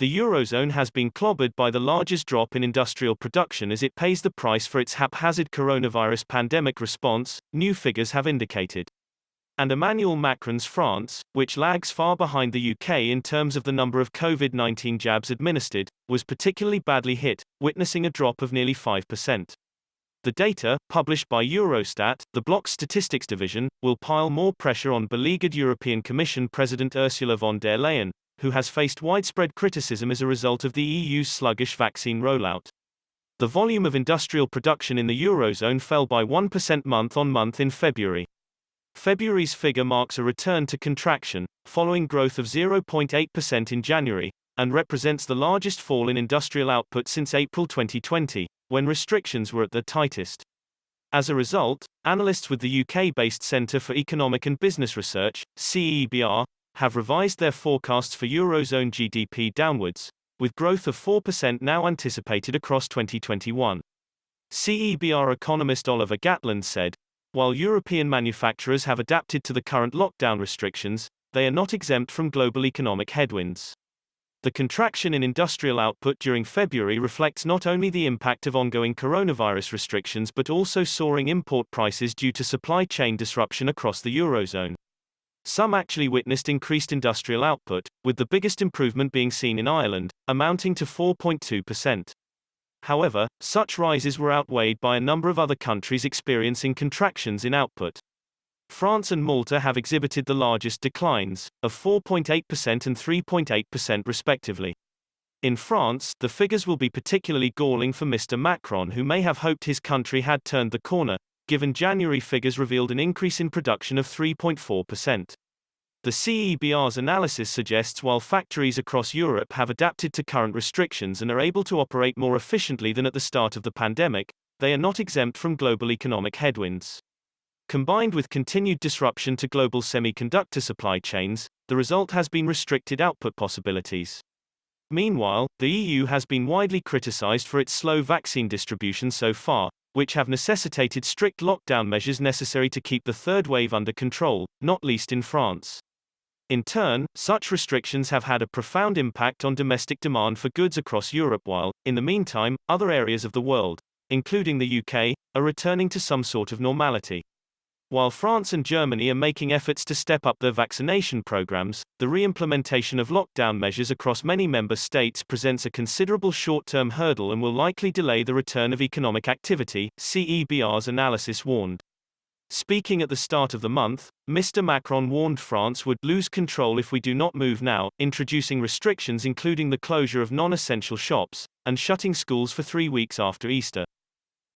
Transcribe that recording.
The Eurozone has been clobbered by the largest drop in industrial production as it pays the price for its haphazard coronavirus pandemic response, new figures have indicated. And Emmanuel Macron's France, which lags far behind the UK in terms of the number of COVID-19 jabs administered, was particularly badly hit, witnessing a drop of nearly 5%. The data, published by Eurostat, the bloc's statistics division, will pile more pressure on beleaguered European Commission President Ursula von der Leyen, who has faced widespread criticism as a result of the EU's sluggish vaccine rollout. The volume of industrial production in the Eurozone fell by 1% month-on-month in February. February's figure marks a return to contraction, following growth of 0.8% in January, and represents the largest fall in industrial output since April 2020, when restrictions were at their tightest. As a result, analysts with the UK-based Centre for Economic and Business Research, CEBR, have revised their forecasts for Eurozone GDP downwards, with growth of 4% now anticipated across 2021. CEBR economist Oliver Gatland said, "While European manufacturers have adapted to the current lockdown restrictions, they are not exempt from global economic headwinds." The contraction in industrial output during February reflects not only the impact of ongoing coronavirus restrictions but also soaring import prices due to supply chain disruption across the Eurozone. Some actually witnessed increased industrial output, with the biggest improvement being seen in Ireland, amounting to 4.2%. However, such rises were outweighed by a number of other countries experiencing contractions in output. France and Malta have exhibited the largest declines, of 4.8% and 3.8% respectively. In France, the figures will be particularly galling for Mr. Macron, who may have hoped his country had turned the corner, given January figures revealed an increase in production of 3.4%. The CEBR's analysis suggests while factories across Europe have adapted to current restrictions and are able to operate more efficiently than at the start of the pandemic, they are not exempt from global economic headwinds. Combined with continued disruption to global semiconductor supply chains, the result has been restricted output possibilities. Meanwhile, the EU has been widely criticized for its slow vaccine distribution so far, which have necessitated strict lockdown measures necessary to keep the third wave under control, not least in France. In turn, such restrictions have had a profound impact on domestic demand for goods across Europe while, in the meantime, other areas of the world, including the UK, are returning to some sort of normality. While France and Germany are making efforts to step up their vaccination programs, the re-implementation of lockdown measures across many member states presents a considerable short-term hurdle and will likely delay the return of economic activity, CEBR's analysis warned. Speaking at the start of the month, Mr. Macron warned France would lose control if we do not move now, introducing restrictions including the closure of non-essential shops, and shutting schools for 3 weeks after Easter.